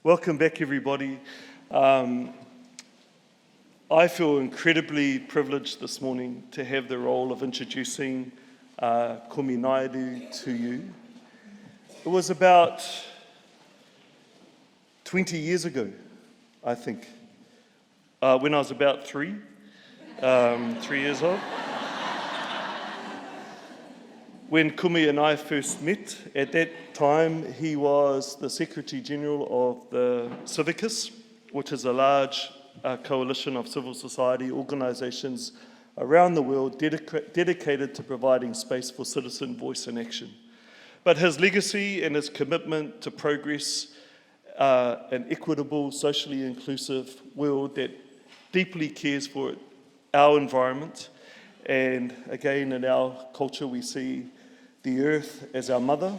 Welcome back, everybody. I feel incredibly privileged this morning to have the role of introducing Kumi Naidoo to you. It was about 20 years ago, I think, when I was about 3 years old. When Kumi and I first met, at that time he was the Secretary General of the Civicus, which is a large coalition of civil society organisations around the world dedicated to providing space for citizen voice and action. But his legacy and his commitment to progress, an equitable, socially inclusive world that deeply cares for our environment, and again in our culture we see the earth as our mother.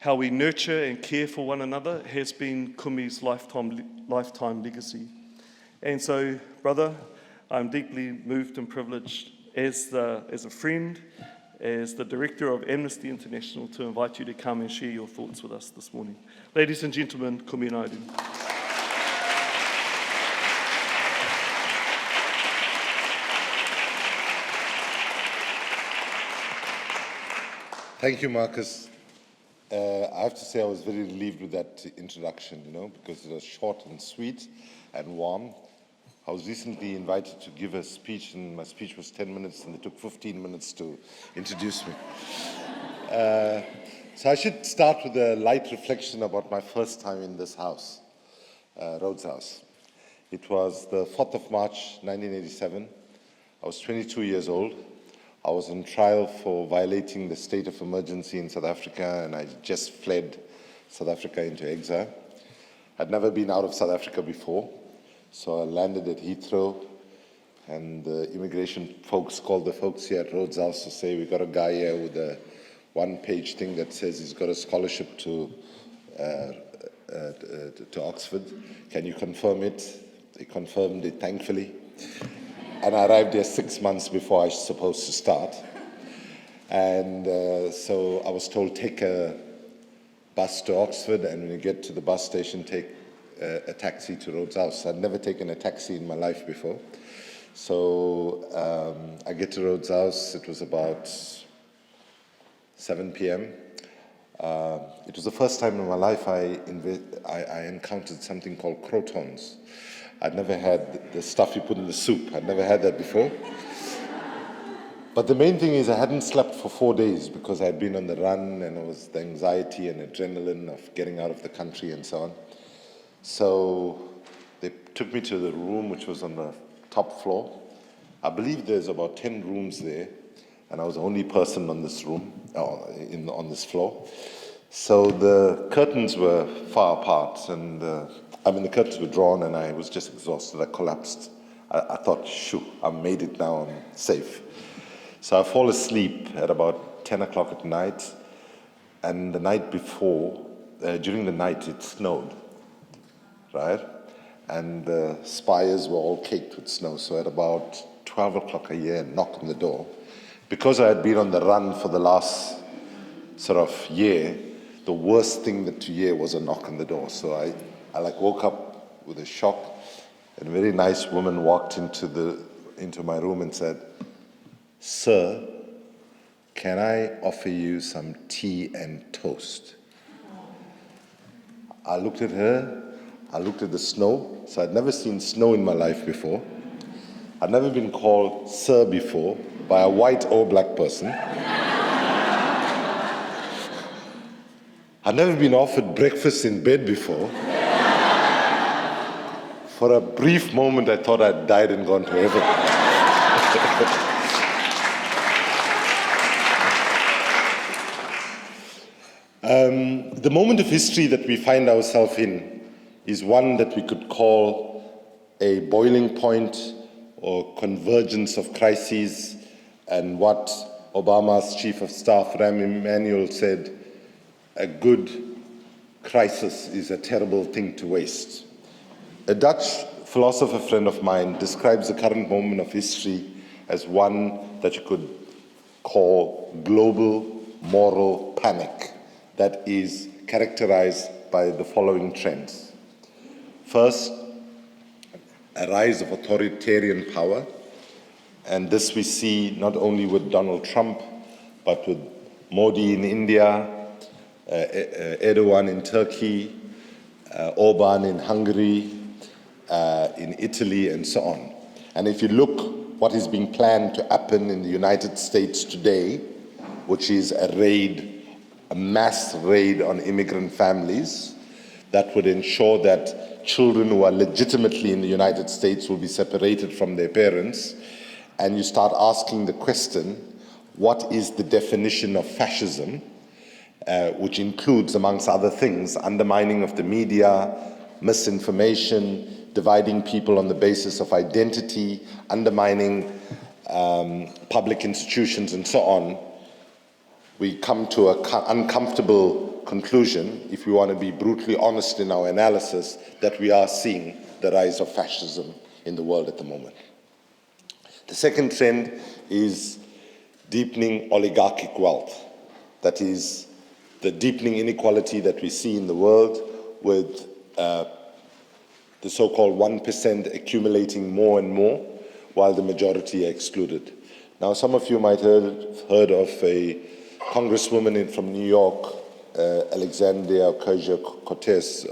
How we nurture and care for one another has been Kumi's lifetime legacy. And so, brother, I'm deeply moved and privileged as a friend, as the Director of Amnesty International, to invite you to come and share your thoughts with us this morning. Ladies and gentlemen, Kumi Naidoo. Thank you, Marcus. I have to say I was very relieved with that introduction, because it was short and sweet and warm. I was recently invited to give a speech, and my speech was 10 minutes, and it took 15 minutes to introduce me. So I should start with a light reflection about my first time in this house, Rhodes House. It was the 4th of March, 1987. I was 22 years old. I was on trial for violating the state of emergency in South Africa, and I just fled South Africa into exile. I'd never been out of South Africa before, so I landed at Heathrow, and the immigration folks called the folks here at Rhodes House to say, "We got a guy here with a one-page thing that says he's got a scholarship to Oxford. Can you confirm it?" They confirmed it, thankfully. And I arrived there 6 months before I was supposed to start. And so I was told, take a bus to Oxford, and when you get to the bus station, take a taxi to Rhodes House. I'd never taken a taxi in my life before. So I get to Rhodes House. It was about 7 p.m. It was the first time in my life I encountered something called crotons. I'd never had the stuff you put in the soup. I'd never had that before. But the main thing is I hadn't slept for 4 days because I'd been on the run, and it was the anxiety and adrenaline of getting out of the country and so on. So they took me to the room, which was on the top floor. I believe there's about 10 rooms there, and I was the only person on this room, on this floor. So the curtains were far apart, and the curtains were drawn, and I was just exhausted. I collapsed. I thought, shoo, I've made it now, I'm safe. So I fall asleep at about 10 o'clock at night, and the night before, during the night, it snowed, right? And the spires were all caked with snow. So at about 12 o'clock a year, knock on the door. Because I had been on the run for the last sort of year, the worst thing to hear was a knock on the door. So I woke up with a shock, and a very nice woman walked into my room and said, "Sir, can I offer you some tea and toast?" I looked at her, I looked at the snow. So I'd never seen snow in my life before. I'd never been called sir before by a white or black person. I'd never been offered breakfast in bed before. For a brief moment, I thought I'd died and gone to heaven. The moment of history that we find ourselves in is one that we could call a boiling point or convergence of crises, and what Obama's Chief of Staff, Rahm Emanuel, said, a good crisis is a terrible thing to waste. A Dutch philosopher friend of mine describes the current moment of history as one that you could call global moral panic that is characterized by the following trends. First, a rise of authoritarian power, and this we see not only with Donald Trump, but with Modi in India, Erdogan in Turkey, Orban in Hungary, in Italy, and so on. And if you look what is being planned to happen in the United States today, which is a mass raid on immigrant families that would ensure that children who are legitimately in the United States will be separated from their parents, and you start asking the question, what is the definition of fascism, which includes, amongst other things, undermining of the media, misinformation, dividing people on the basis of identity, undermining public institutions, and so on, we come to an uncomfortable conclusion, if we want to be brutally honest in our analysis, that we are seeing the rise of fascism in the world at the moment. The second trend is deepening oligarchic wealth. That is the deepening inequality that we see in the world, with the so-called 1% accumulating more and more, while the majority are excluded. Now, some of you might have heard of a congresswoman from New York, Alexandria Ocasio-Cortez,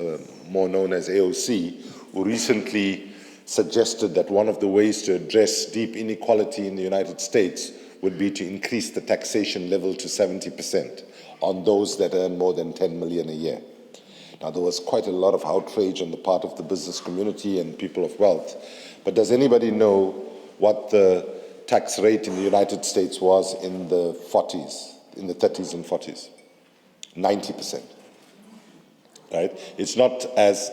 more known as AOC, who recently suggested that one of the ways to address deep inequality in the United States would be to increase the taxation level to 70% on those that earn more than 10 million a year. Now, there was quite a lot of outrage on the part of the business community and people of wealth, but does anybody know what the tax rate in the United States was in the 40s, in the 30s and 40s? 90%, right? It's not as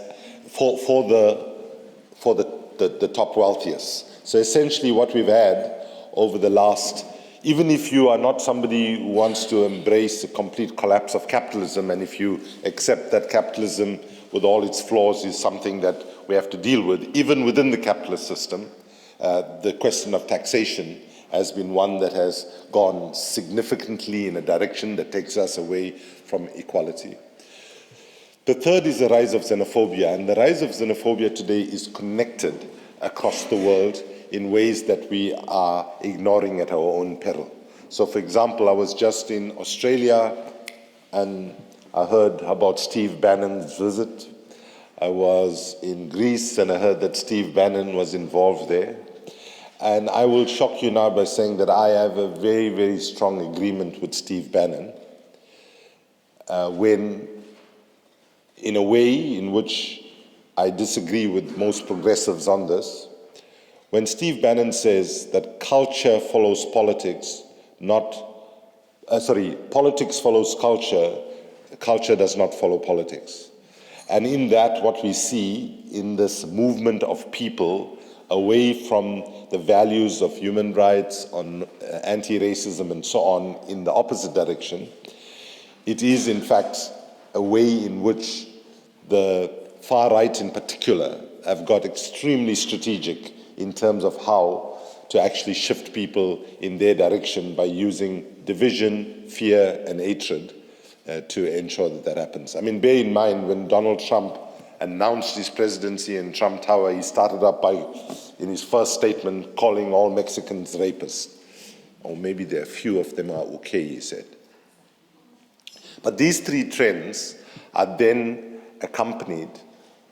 for the top wealthiest. So essentially what we've had over the last, even if you are not somebody who wants to embrace the complete collapse of capitalism, and if you accept that capitalism with all its flaws is something that we have to deal with, even within the capitalist system, the question of taxation has been one that has gone significantly in a direction that takes us away from equality. The third is the rise of xenophobia, and the rise of xenophobia today is connected across the world in ways that we are ignoring at our own peril. So, for example, I was just in Australia and I heard about Steve Bannon's visit. I was in Greece and I heard that Steve Bannon was involved there. And I will shock you now by saying that I have a very, very strong agreement with Steve Bannon when, in a way in which I disagree with most progressives on this, when Steve Bannon says that culture follows politics, politics follows culture, culture does not follow politics. And in that, what we see in this movement of people away from the values of human rights, on anti-racism and so on, in the opposite direction, it is in fact a way in which the far right in particular have got extremely strategic in terms of how to actually shift people in their direction by using division, fear, and hatred to ensure that that happens. I mean, bear in mind, when Donald Trump announced his presidency in Trump Tower, he started up by, in his first statement, calling all Mexicans rapists. Or maybe there are few of them are okay, he said. But these three trends are then accompanied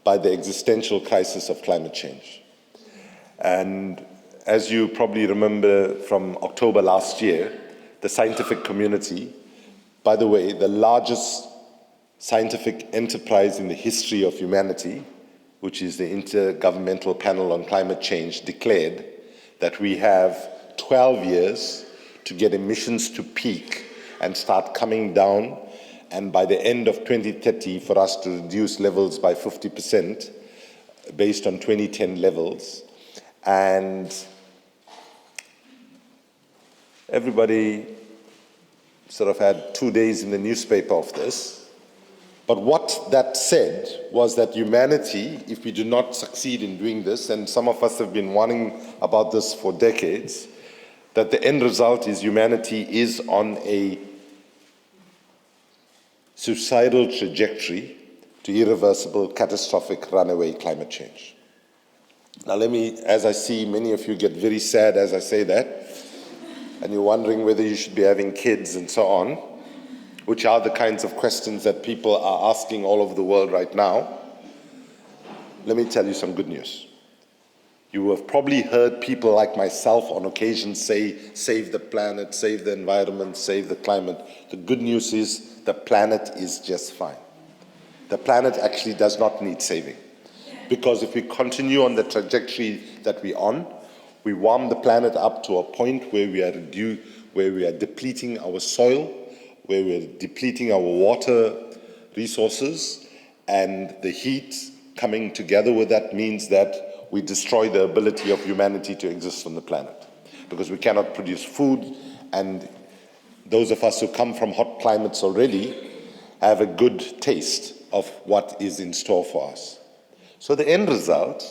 by the existential crisis of climate change. And as you probably remember from October last year, the scientific community, by the way, the largest scientific enterprise in the history of humanity, which is the Intergovernmental Panel on Climate Change, declared that we have 12 years to get emissions to peak and start coming down, and by the end of 2030 for us to reduce levels by 50% based on 2010 levels. And everybody sort of had 2 days in the newspaper of this. But what that said was that humanity, if we do not succeed in doing this, and some of us have been warning about this for decades, that the end result is humanity is on a suicidal trajectory to to irreversible, catastrophic, runaway climate change. Now let me, as I see many of you get very sad as I say that, and you're wondering whether you should be having kids and so on, which are the kinds of questions that people are asking all over the world right now, let me tell you some good news. You have probably heard people like myself on occasion say, save the planet, save the environment, save the climate. The good news is the planet is just fine. The planet actually does not need saving. Because if we continue on the trajectory that we're on, we warm the planet up to a point where we are depleting our soil, where we are depleting our water resources, and the heat coming together with that means that we destroy the ability of humanity to exist on the planet. Because we cannot produce food, and those of us who come from hot climates already have a good taste of what is in store for us. So the end result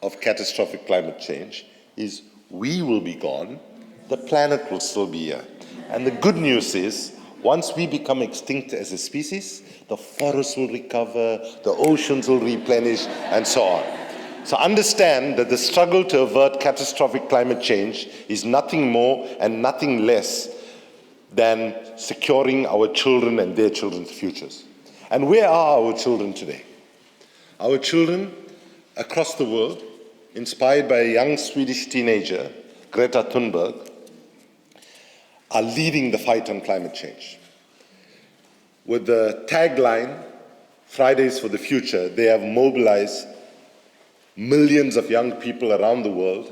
of catastrophic climate change is we will be gone, the planet will still be here. And the good news is, once we become extinct as a species, the forests will recover, the oceans will replenish, and so on. So understand that the struggle to avert catastrophic climate change is nothing more and nothing less than securing our children and their children's futures. And where are our children today? Our children across the world, inspired by a young Swedish teenager, Greta Thunberg, are leading the fight on climate change. With the tagline, Fridays for the Future, they have mobilized millions of young people around the world,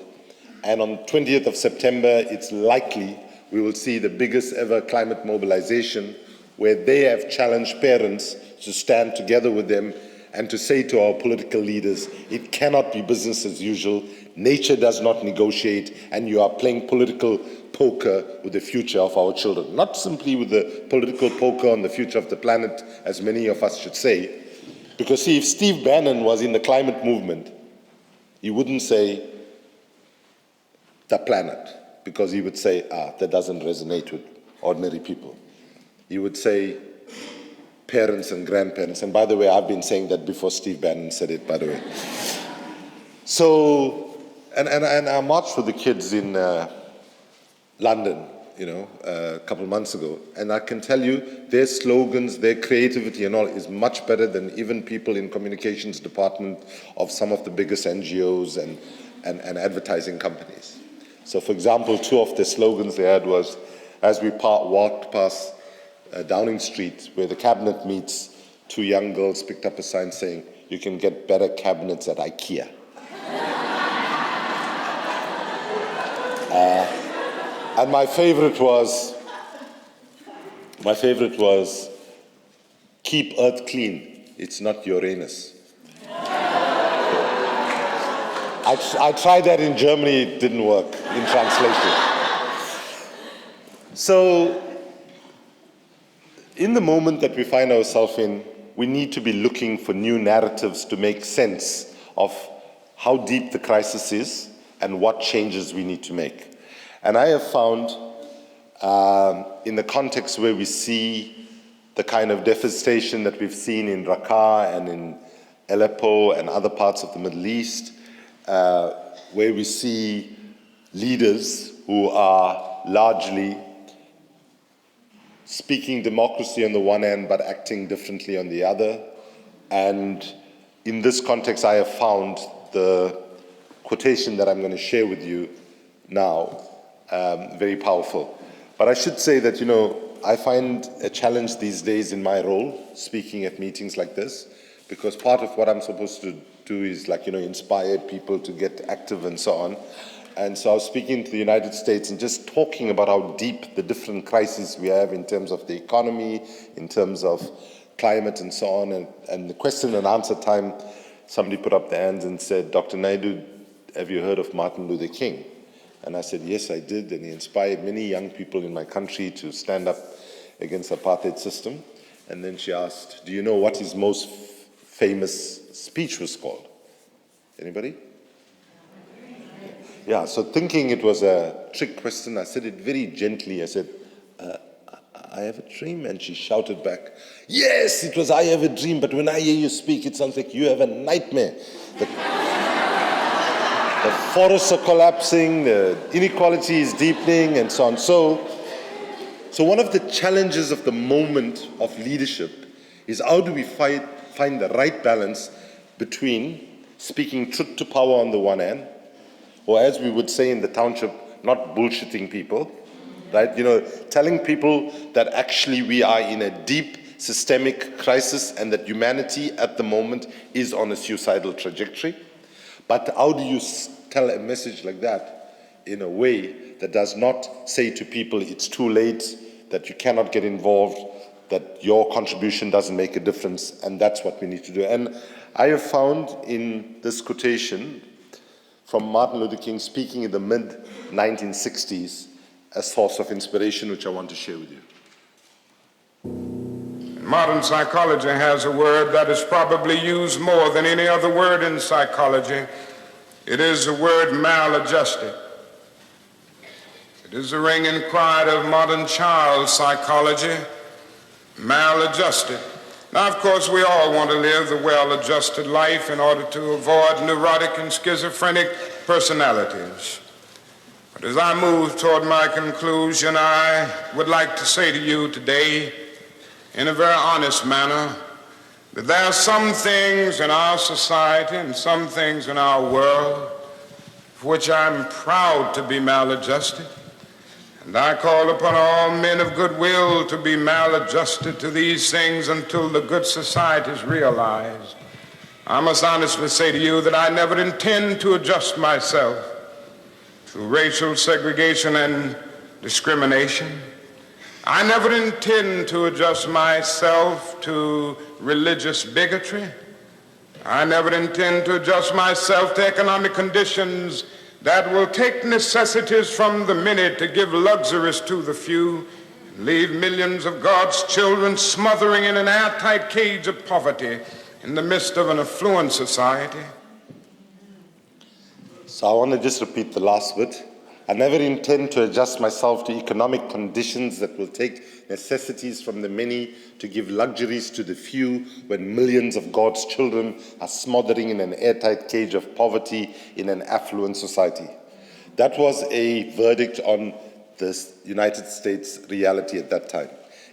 and on 20th of September, it's likely we will see the biggest ever climate mobilization where they have challenged parents to stand together with them and to say to our political leaders, it cannot be business as usual, nature does not negotiate, and you are playing political poker with the future of our children. Not simply with the political poker on the future of the planet, as many of us should say, because see, if Steve Bannon was in the climate movement, he wouldn't say the planet, because he would say, that doesn't resonate with ordinary people. He would say parents and grandparents. And by the way, I've been saying that before Steve Bannon said it, by the way. So, and I marched with the kids in London, a couple of months ago. And I can tell you, their slogans, their creativity and all is much better than even people in communications department of some of the biggest NGOs and advertising companies. So for example, two of the slogans they had was, as we walked past Downing Street, where the cabinet meets, two young girls picked up a sign saying, you can get better cabinets at IKEA. And my favorite was, keep Earth clean, it's not Uranus. I tried that in Germany, it didn't work in translation. So, in the moment that we find ourselves in, we need to be looking for new narratives to make sense of how deep the crisis is and what changes we need to make. And I have found, in the context where we see the kind of devastation that we've seen in Raqqa and in Aleppo and other parts of the Middle East, where we see leaders who are largely speaking democracy on the one hand, but acting differently on the other. And in this context, I have found the quotation that I'm going to share with you now very powerful. But I should say that, I find a challenge these days in my role, speaking at meetings like this, because part of what I'm supposed to do is inspire people to get active and so on. And so I was speaking to the United States and just talking about how deep the different crises we have in terms of the economy, in terms of climate and so on. And the question and answer time, somebody put up their hands and said, Dr. Naidoo, have you heard of Martin Luther King? And I said, yes, I did. And he inspired many young people in my country to stand up against the apartheid system. And then she asked, do you know what his most famous speech was called? Anybody? Yeah, so thinking it was a trick question, I said it very gently. I said, I have a dream. And she shouted back, yes, it was I have a dream, but when I hear you speak, it sounds like you have a nightmare. The forests are collapsing, the inequality is deepening, and so on. So one of the challenges of the moment of leadership is how do we find the right balance between speaking truth to power on the one hand, or as we would say in the township, not bullshitting people, right? You know, telling people that actually we are in a deep systemic crisis and that humanity at the moment is on a suicidal trajectory. But how do you tell a message like that in a way that does not say to people it's too late, that you cannot get involved, that your contribution doesn't make a difference, and that's what we need to do. And I have found in this quotation from Martin Luther King speaking in the mid-1960s a source of inspiration which I want to share with you. Modern psychology has a word that is probably used more than any other word in psychology. It is the word maladjusted. It is the ringing cry of modern child psychology, maladjusted. Now, of course, we all want to live the well-adjusted life in order to avoid neurotic and schizophrenic personalities. But as I move toward my conclusion, I would like to say to you today, in a very honest manner, that there are some things in our society and some things in our world for which I'm proud to be maladjusted. And I call upon all men of goodwill to be maladjusted to these things until the good society is realized. I must honestly say to you that I never intend to adjust myself to racial segregation and discrimination. I never intend to adjust myself to religious bigotry. I never intend to adjust myself to economic conditions that will take necessities from the many to give luxuries to the few, and leave millions of God's children smothering in an airtight cage of poverty in the midst of an affluent society. So I want to just repeat the last bit. I never intend to adjust myself to economic conditions that will take necessities from the many to give luxuries to the few when millions of God's children are smothering in an airtight cage of poverty in an affluent society. That was a verdict on the United States reality at that time.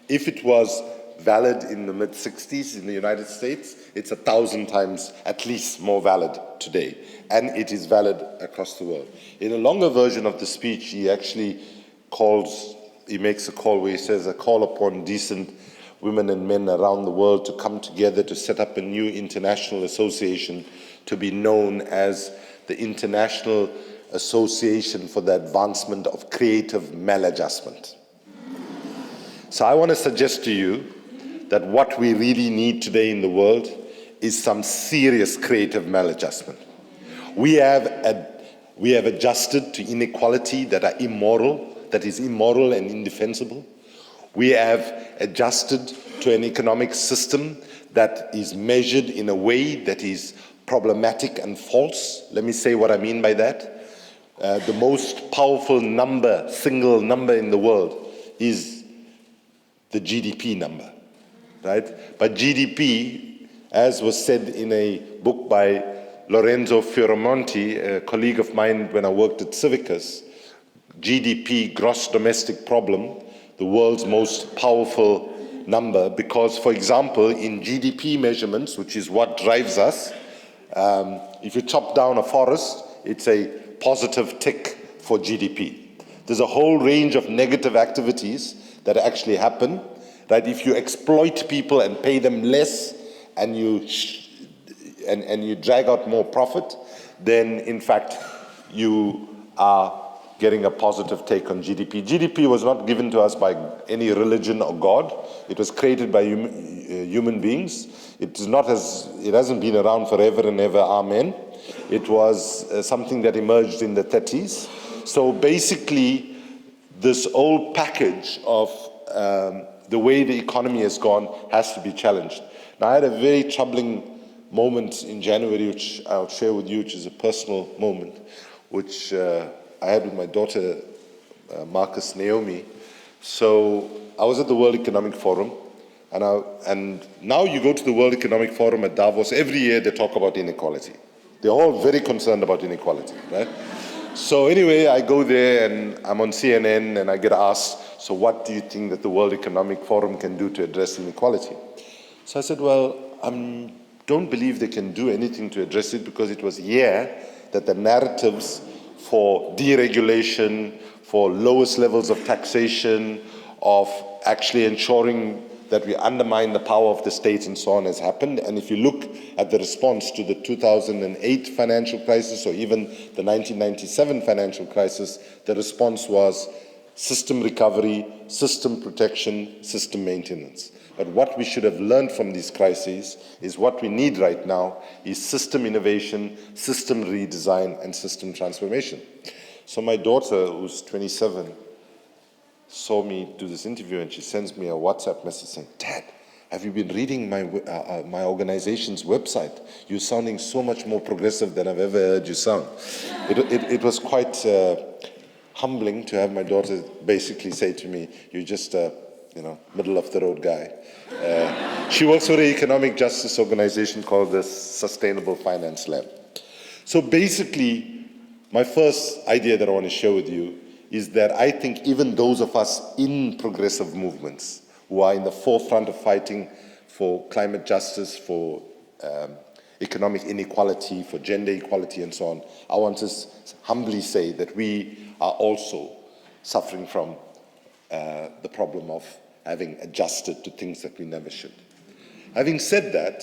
If it was valid in the mid-60s in the United States, it's 1,000 times at least more valid today. And it is valid across the world. In a longer version of the speech, he actually makes a call where he says, a call upon decent women and men around the world to come together to set up a new international association to be known as the International Association for the Advancement of Creative Maladjustment. So I want to suggest to you that what we really need today in the world is some serious creative maladjustment. We have adjusted to inequality that is immoral and indefensible. We have adjusted to an economic system that is measured in a way that is problematic and false. Let me say what I mean by that. The most powerful single number in the world is the GDP number, right? But GDP, as was said in a book by Lorenzo Fioramonti, a colleague of mine when I worked at Civicus, GDP, gross domestic problem, the world's most powerful number, because, for example, in GDP measurements, which is what drives us, if you chop down a forest, it's a positive tick for GDP. There's a whole range of negative activities that actually happen, right? If you exploit people and pay them less and you drag out more profit, then in fact you are getting a positive take on GDP. GDP was not given to us by any religion or God. It was created by human beings. It hasn't been around forever and ever, amen. It was something that emerged in the 30s. So basically, this whole package of the way the economy has gone has to be challenged. Now, I had a very troubling moment in January, which I'll share with you, which is a personal moment, which I had with my daughter, Marcus Naomi. So I was at the World Economic Forum, and now you go to the World Economic Forum at Davos, every year they talk about inequality. They're all very concerned about inequality, right? So anyway, I go there and I'm on CNN and I get asked, so what do you think that the World Economic Forum can do to address inequality? So I said, well, I don't believe they can do anything to address it, because it was here that the narratives for deregulation, for lowest levels of taxation, of actually ensuring that we undermine the power of the state and so on has happened. And if you look at the response to the 2008 financial crisis, or even the 1997 financial crisis, the response was system recovery, system protection, system maintenance. But what we should have learned from these crises is what we need right now is system innovation, system redesign, and system transformation. So my daughter, who's 27, saw me do this interview, and she sends me a WhatsApp message saying, Dad, have you been reading my organization's website? You're sounding so much more progressive than I've ever heard you sound. It was quite humbling to have my daughter basically say to me, you're just a middle of the road guy. She works for an economic justice organization called the Sustainable Finance Lab. So basically, my first idea that I want to share with you is that I think even those of us in progressive movements who are in the forefront of fighting for climate justice, for economic inequality, for gender equality and so on, I want to humbly say that we are also suffering from the problem of having adjusted to things that we never should. Having said that,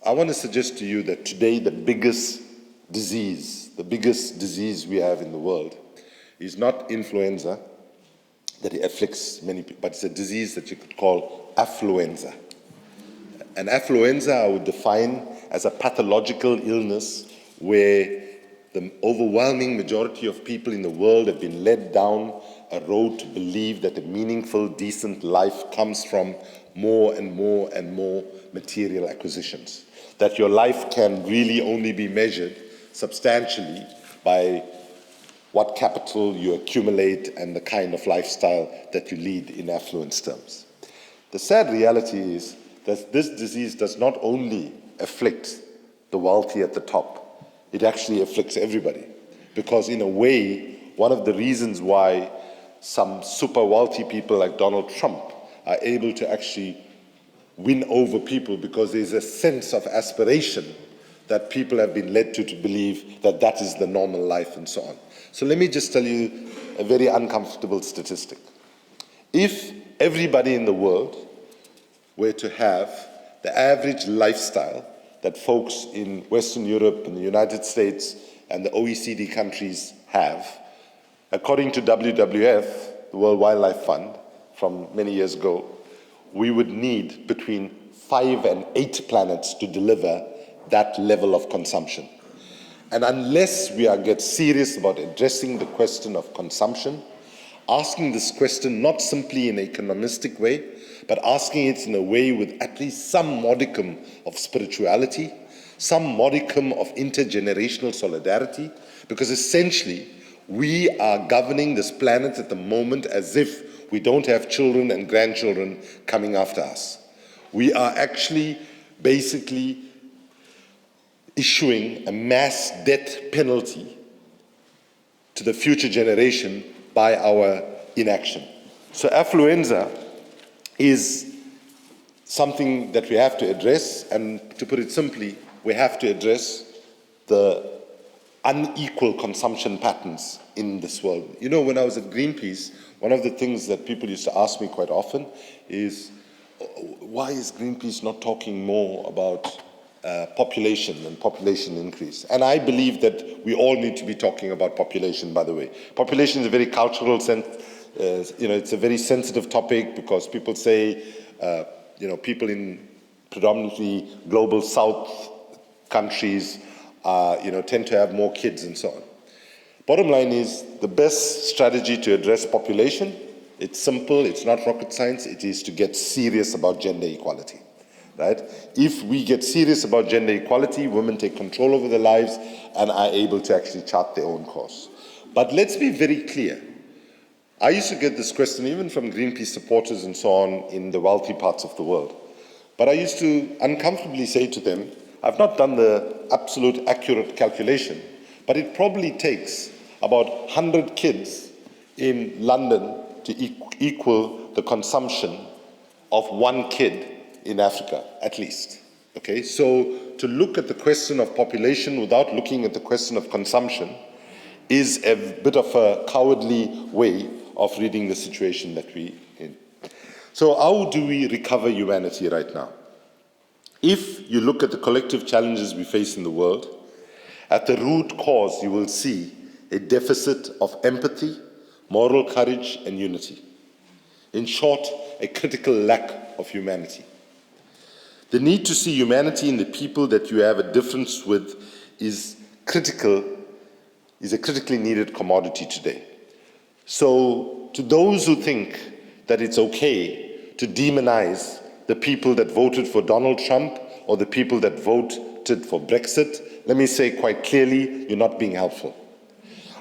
I want to suggest to you that today the biggest disease we have in the world is not influenza that it afflicts many people, but it's a disease that you could call affluenza. And affluenza I would define as a pathological illness where the overwhelming majority of people in the world have been led down a road to believe that a meaningful, decent life comes from more and more and more material acquisitions. That your life can really only be measured substantially by what capital you accumulate and the kind of lifestyle that you lead in affluence terms. The sad reality is that this disease does not only afflict the wealthy at the top, it actually afflicts everybody. Because in a way, one of the reasons why some super wealthy people like Donald Trump are able to actually win over people, because there's a sense of aspiration that people have been led to believe that that is the normal life and so on. So let me just tell you a very uncomfortable statistic. If everybody in the world were to have the average lifestyle that folks in Western Europe and the United States and the OECD countries have, according to WWF, the World Wildlife Fund, from many years ago, we would need between 5 and 8 planets to deliver that level of consumption. And unless we get serious about addressing the question of consumption, asking this question not simply in an economistic way, but asking it in a way with at least some modicum of spirituality, some modicum of intergenerational solidarity, because essentially we are governing this planet at the moment as if we don't have children and grandchildren coming after us. We are actually basically issuing a mass death penalty to the future generation by our inaction. So affluenza is something that we have to address, and to put it simply, we have to address the unequal consumption patterns in this world. You know, when I was at Greenpeace, one of the things that people used to ask me quite often is, why is Greenpeace not talking more about population and population increase? And I believe that we all need to be talking about population, by the way. Population is a very cultural sense, it's a very sensitive topic, because people say, people in predominantly global south countries tend to have more kids and so on. Bottom line is, the best strategy to address population, it's simple, it's not rocket science, it is to get serious about gender equality. Right? If we get serious about gender equality, women take control over their lives and are able to actually chart their own course. But let's be very clear. I used to get this question even from Greenpeace supporters and so on in the wealthy parts of the world. But I used to uncomfortably say to them, I've not done the absolute accurate calculation, but it probably takes about 100 kids in London to equal the consumption of one kid in Africa, at least. Okay, so to look at the question of population without looking at the question of consumption is a bit of a cowardly way of reading the situation that we're in. So how do we recover humanity right now? If you look at the collective challenges we face in the world, at the root cause you will see a deficit of empathy, moral courage, and unity. In short, a critical lack of humanity. The need to see humanity in the people that you have a difference with is a critically needed commodity today. So to those who think that it's okay to demonize the people that voted for Donald Trump or the people that voted for Brexit, let me say quite clearly, you're not being helpful.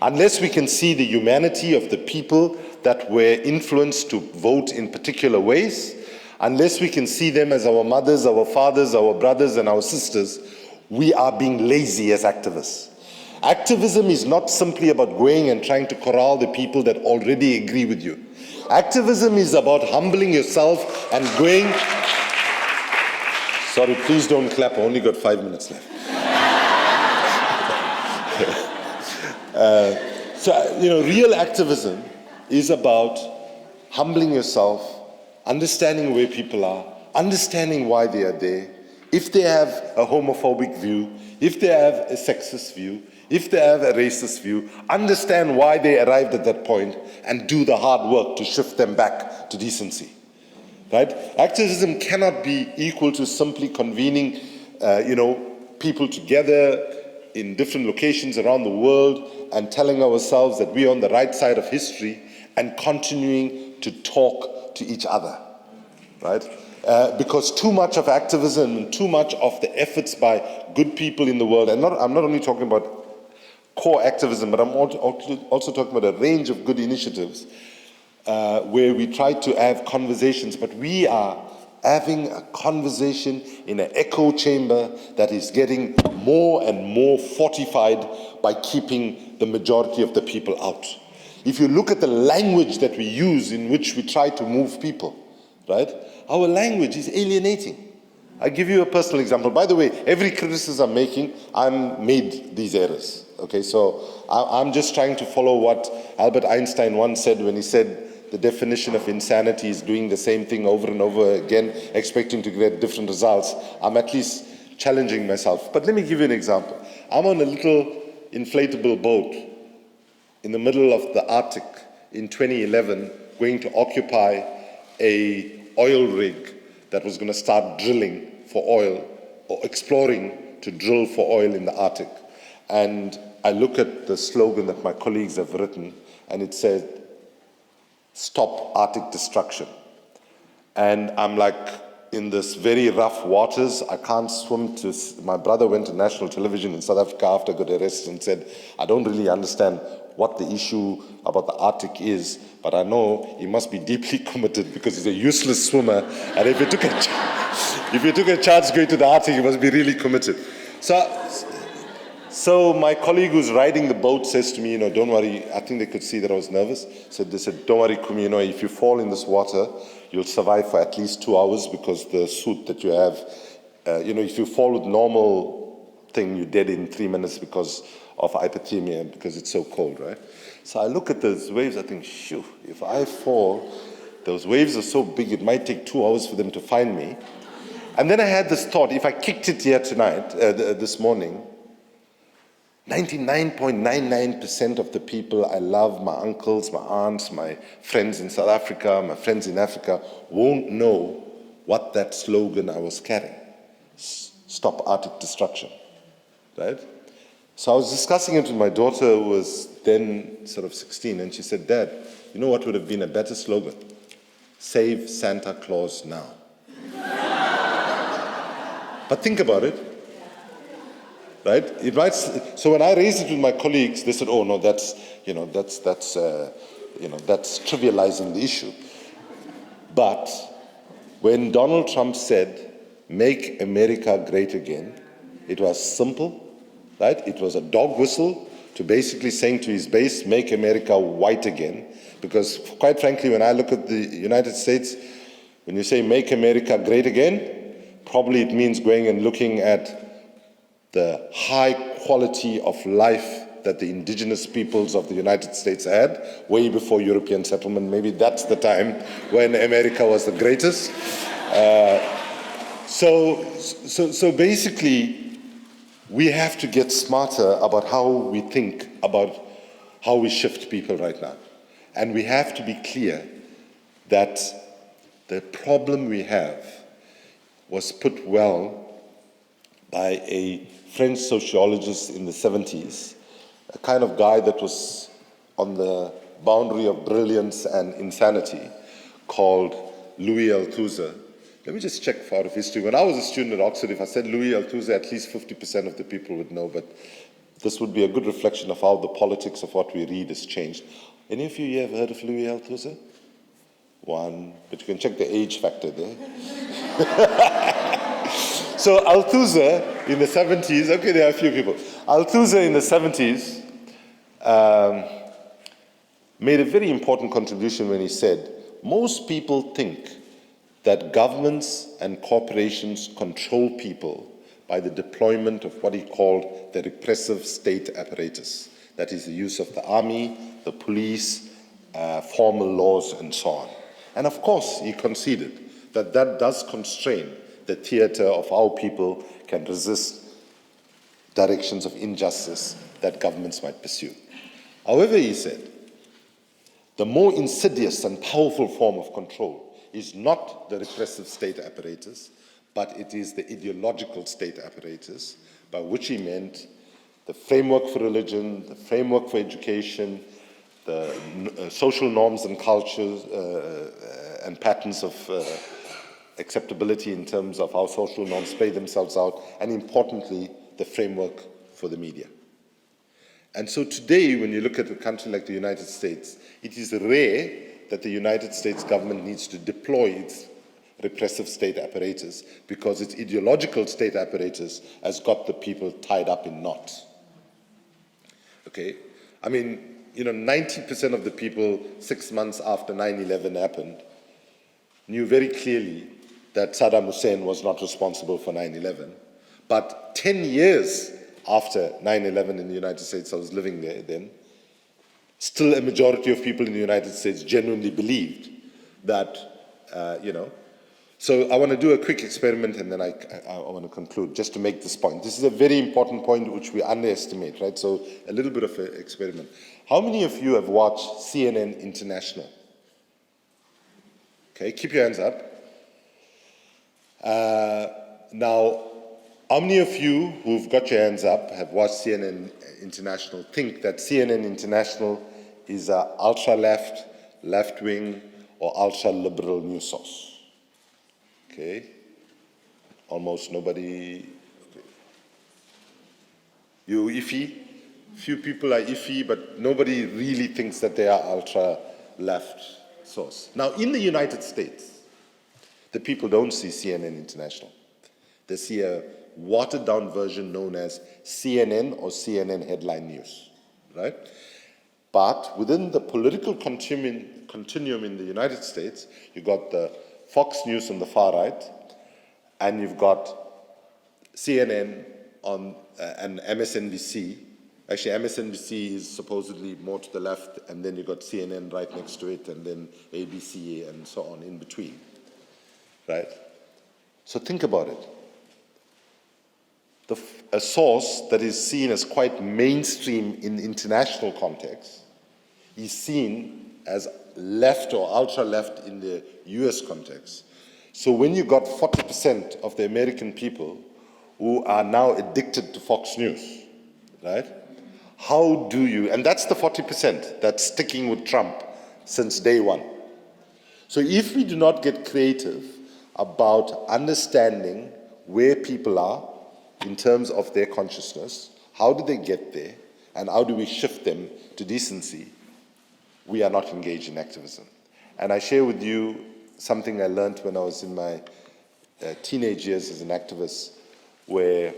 Unless we can see the humanity of the people that were influenced to vote in particular ways, unless we can see them as our mothers, our fathers, our brothers, and our sisters, we are being lazy as activists. Activism is not simply about going and trying to corral the people that already agree with you. Activism is about humbling yourself and going... Sorry, please don't clap, I only got 5 minutes left. Real activism is about humbling yourself, understanding where people are, understanding why they are there. If they have a homophobic view, if they have a sexist view, if they have a racist view, understand why they arrived at that point and do the hard work to shift them back to decency. Right? Activism cannot be equal to simply convening, people together in different locations around the world and telling ourselves that we're on the right side of history and continuing to talk to each other, right? Because too much of activism and too much of the efforts by good people in the world, and I'm not only talking about core activism, but I'm also talking about a range of good initiatives where we try to have conversations, but we are having a conversation in an echo chamber that is getting more and more fortified by keeping the majority of the people out. If you look at the language that we use in which we try to move people, right? Our language is alienating. I give you a personal example. By the way, every criticism I'm making, I'm made these errors. Okay, so I'm just trying to follow what Albert Einstein once said when he said the definition of insanity is doing the same thing over and over again, expecting to get different results. I'm at least challenging myself. But let me give you an example. I'm on a little inflatable boat in the middle of the Arctic in 2011, going to occupy an oil rig that was going to start drilling for oil or exploring to drill for oil in the Arctic. And I look at the slogan that my colleagues have written, and it said, "Stop Arctic destruction." And I'm like, in this very rough waters, I can't swim to... My brother went to national television in South Africa after I got arrested and said, I don't really understand what the issue about the Arctic is, but I know he must be deeply committed because he's a useless swimmer, and if he took a chance going to the Arctic, he must be really committed. So my colleague who's riding the boat says to me, don't worry, I think they could see that I was nervous. They said, don't worry, Kumi, if you fall in this water, you'll survive for at least 2 hours because the suit that you have, if you fall with normal thing, you're dead in 3 minutes because of hypothermia, because it's so cold, right? So I look at those waves, I think, shoo, if I fall, those waves are so big, it might take 2 hours for them to find me. And then I had this thought, if I kicked it here tonight, this morning, 99.99% of the people I love, my uncles, my aunts, my friends in South Africa, my friends in Africa, won't know what that slogan I was carrying. Stop Arctic destruction, right? So I was discussing it with my daughter, who was then sort of 16, and she said, Dad, you know what would have been a better slogan? Save Santa Claus now. But think about it. Right? So when I raised it with my colleagues, they said, "Oh no, that's that's trivializing the issue. But when Donald Trump said, "Make America great again," it was simple, right? It was a dog whistle to basically saying to his base, "Make America white again." Because quite frankly, when I look at the United States, when you say "Make America great again," probably it means going and looking at the high quality of life that the indigenous peoples of the United States had way before European settlement. Maybe that's the time when America was the greatest. So basically, we have to get smarter about how we think about how we shift people right now. And we have to be clear that the problem we have was put well by a French sociologist in the 70s, a kind of guy that was on the boundary of brilliance and insanity, called Louis Althusser. Let me just check out of history. When I was a student at Oxford, if I said Louis Althusser, at least 50% of the people would know, but this would be a good reflection of how the politics of what we read has changed. Any of you have heard of Louis Althusser? One, but you can check the age factor there. So Althusser in the 70s, okay, there are a few people. Althusser in the 70s made a very important contribution when he said, most people think that governments and corporations control people by the deployment of what he called the repressive state apparatus. That is the use of the army, the police, formal laws, and so on. And of course, he conceded that that does constrain the theater of how people can resist directions of injustice that governments might pursue. However, he said, the more insidious and powerful form of control is not the repressive state apparatus, but it is the ideological state apparatus, by which he meant the framework for religion, the framework for education, the social norms and cultures and patterns of acceptability in terms of how social norms play themselves out, and importantly, the framework for the media. And so today, when you look at a country like the United States, it is rare that the United States government needs to deploy its repressive state apparatus because its ideological state apparatus has got the people tied up in knots. Okay? I mean, 90% of the people 6 months after 9/11 happened knew very clearly that Saddam Hussein was not responsible for 9/11. But 10 years after 9/11 in the United States, I was living there then, still a majority of people in the United States genuinely believed that, So I want to do a quick experiment and then I want to conclude just to make this point. This is a very important point which we underestimate, right? So a little bit of an experiment. How many of you have watched CNN International? Okay, keep your hands up. Now, how many of you who've got your hands up have watched CNN International think that CNN International is an ultra-left, left-wing, or ultra-liberal news source? Okay, almost nobody. Okay. You iffy? Few people are iffy, but nobody really thinks that they are ultra-left source. Now, in the United States, the people don't see CNN International. They see a watered-down version known as CNN or CNN Headline News, right? But within the political continuum in the United States, you got the Fox News on the far right, and you've got CNN on and MSNBC. Actually, MSNBC is supposedly more to the left, and then you've got CNN right next to it, and then ABC and so on in between, right? So think about it. A source that is seen as quite mainstream in international context is seen as left or ultra-left in the US context. So when you got 40% of the American people who are now addicted to Fox News, right? How do you, and that's the 40% that's sticking with Trump since day one. So if we do not get creative about understanding where people are in terms of their consciousness, how do they get there, and how do we shift them to decency, we are not engaged in activism. And I share with you something I learned when I was in my teenage years as an activist, where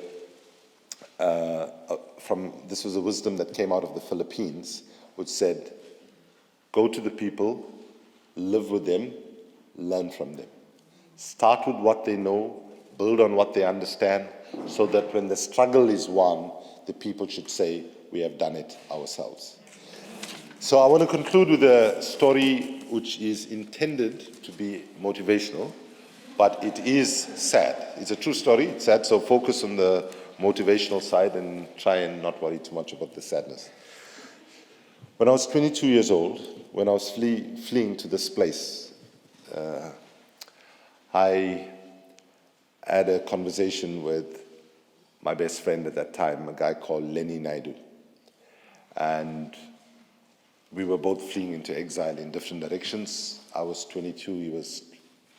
this was a wisdom that came out of the Philippines, which said, go to the people, live with them, learn from them. Start with what they know, build on what they understand, so that when the struggle is won, the people should say, we have done it ourselves. So I want to conclude with a story which is intended to be motivational, but it is sad. It's a true story, it's sad, so focus on the motivational side and try and not worry too much about the sadness. When I was 22 years old, when I was fleeing to this place, I had a conversation with my best friend at that time, a guy called Kumi Naidoo. And we were both fleeing into exile in different directions. I was 22, he was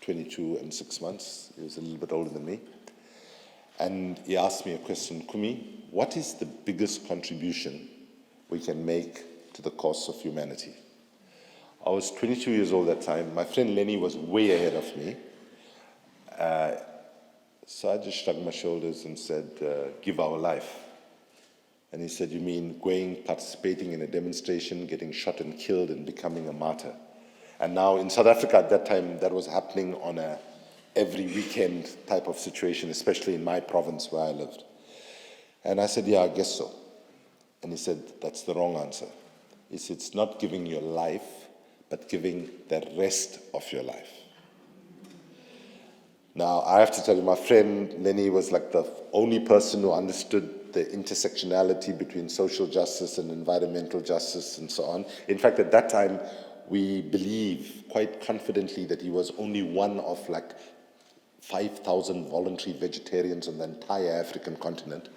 22 and 6 months. He was a little bit older than me. And he asked me a question, Kumi, what is the biggest contribution we can make to the cause of humanity? I was 22 years old at that time. My friend Lenny was way ahead of me. So I just shrugged my shoulders and said, give our life. And he said, you mean going, participating in a demonstration, getting shot and killed and becoming a martyr? And now in South Africa at that time, that was happening on a every weekend type of situation, especially in my province where I lived. And I said, yeah, I guess so. And he said, that's the wrong answer. He said, it's not giving your life, but giving the rest of your life. Now, I have to tell you, my friend Lenny was like the only person who understood the intersectionality between social justice and environmental justice and so on. In fact, at that time, we believe quite confidently that he was only one of like 5,000 voluntary vegetarians on the entire African continent.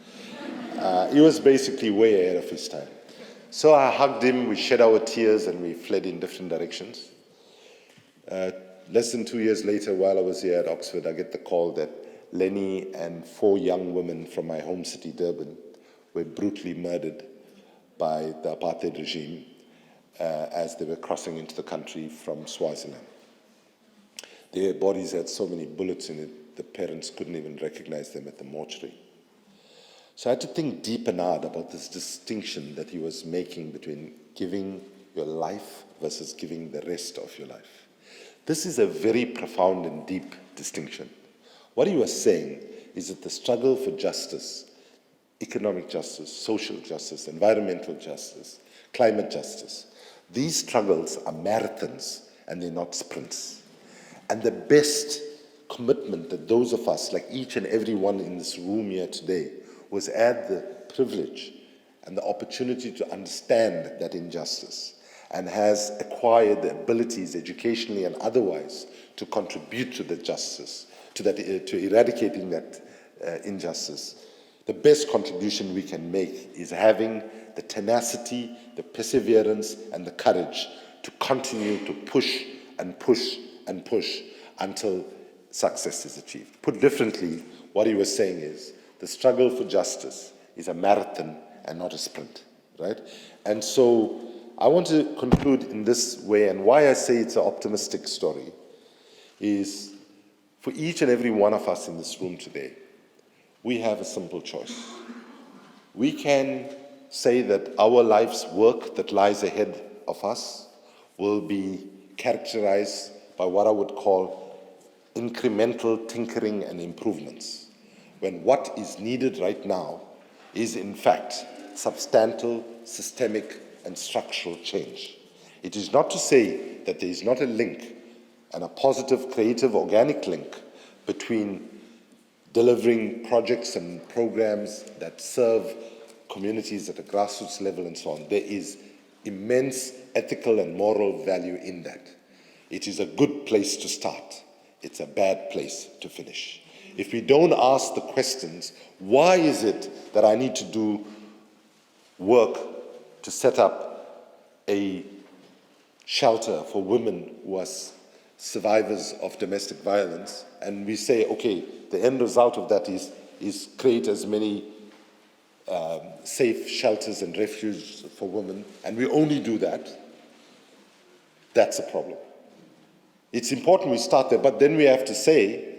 He was basically way ahead of his time. So I hugged him, we shed our tears, and we fled in different directions. Less than 2 years later, while I was here at Oxford, I get the call that Lenny and 4 young women from my home city, Durban, were brutally murdered by the apartheid regime as they were crossing into the country from Swaziland. Their bodies had so many bullets in it, the parents couldn't even recognize them at the mortuary. So I had to think deep and hard about this distinction that he was making between giving your life versus giving the rest of your life. This is a very profound and deep distinction. What he was saying is that the struggle for justice, economic justice, social justice, environmental justice, climate justice, these struggles are marathons and they're not sprints. And the best commitment that those of us, like each and every one in this room here today, was had the privilege and the opportunity to understand that injustice and has acquired the abilities educationally and otherwise to contribute to the justice, to eradicating that injustice. The best contribution we can make is having the tenacity, the perseverance, and the courage to continue to push and push and push until success is achieved. Put differently, what he was saying is the struggle for justice is a marathon and not a sprint, right? And so I want to conclude in this way, and why I say it's an optimistic story is for each and every one of us in this room today, we have a simple choice. We can say that our life's work that lies ahead of us will be characterized by what I would call incremental tinkering and improvements, when what is needed right now is in fact substantial, systemic, and structural change. It is not to say that there is not a link, and a positive, creative, organic link between delivering projects and programs that serve communities at a grassroots level and so on. There is immense ethical and moral value in that. It is a good place to start. It's a bad place to finish. If we don't ask the questions, why is it that I need to do work to set up a shelter for women who are survivors of domestic violence, and we say, okay, the end result of that is create as many safe shelters and refuges for women, and we only do that, That's a problem. It's important we start there, but then we have to say,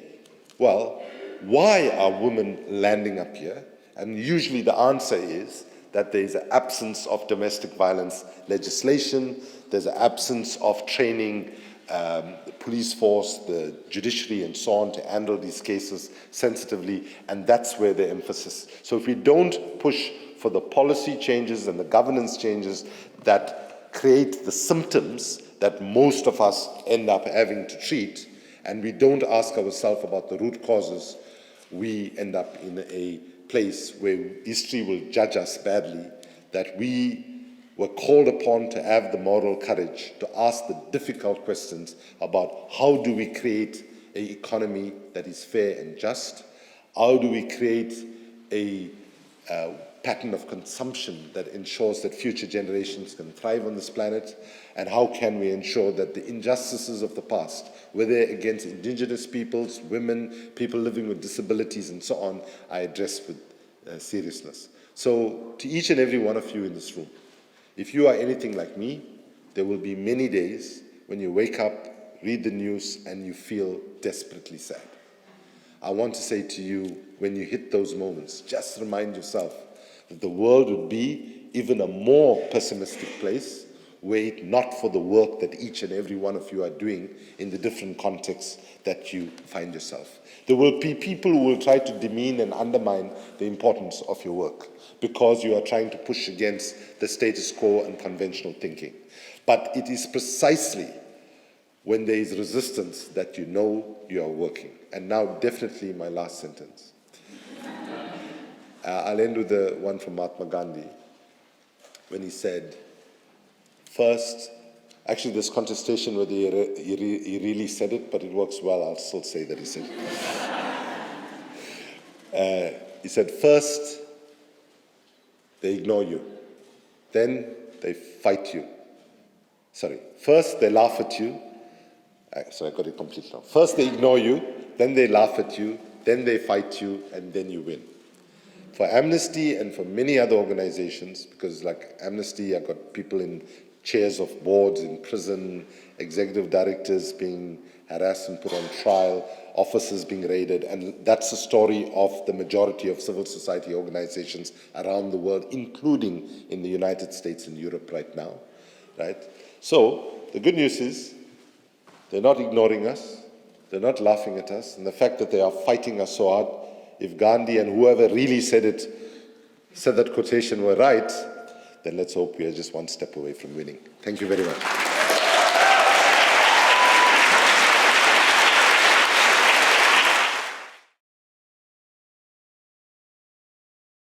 well, why are women landing up here? And usually the answer is that there's an absence of domestic violence legislation, there's an absence of training the police force, the judiciary and so on to handle these cases sensitively, and that's where the emphasis. So if we don't push for the policy changes and the governance changes that create the symptoms that most of us end up having to treat, and we don't ask ourselves about the root causes, we end up in a place where history will judge us badly, that we were called upon to have the moral courage to ask the difficult questions about how do we create an economy that is fair and just, how do we create a pattern of consumption that ensures that future generations can thrive on this planet, and how can we ensure that the injustices of the past, whether against indigenous peoples, women, people living with disabilities and so on, are addressed with seriousness. So to each and every one of you in this room, if you are anything like me, there will be many days when you wake up, read the news, and you feel desperately sad. I want to say to you, when you hit those moments, just remind yourself that the world would be even a more pessimistic place were it not for the work that each and every one of you are doing in the different contexts that you find yourself. There will be people who will try to demean and undermine the importance of your work because you are trying to push against the status quo and conventional thinking. But it is precisely when there is resistance that you know you are working. And now definitely my last sentence. I'll end with the one from Mahatma Gandhi when he said, first, actually there's contestation whether he really said it, but it works well, I'll still say that he said it. He said, first, they ignore you. Then they fight you. First they laugh at you. So I got it completely wrong. First they ignore you, then they laugh at you, then they fight you, and then you win. For Amnesty and for many other organizations, because like Amnesty, I've got people in chairs of boards in prison, executive directors being harassed and put on trial, offices being raided, and that's the story of the majority of civil society organizations around the world, including in the United States and Europe right now, right? So the good news is they're not ignoring us, they're not laughing at us, and the fact that they are fighting us so hard, if Gandhi and whoever really said that quotation were right, then let's hope we are just one step away from winning. Thank you very much.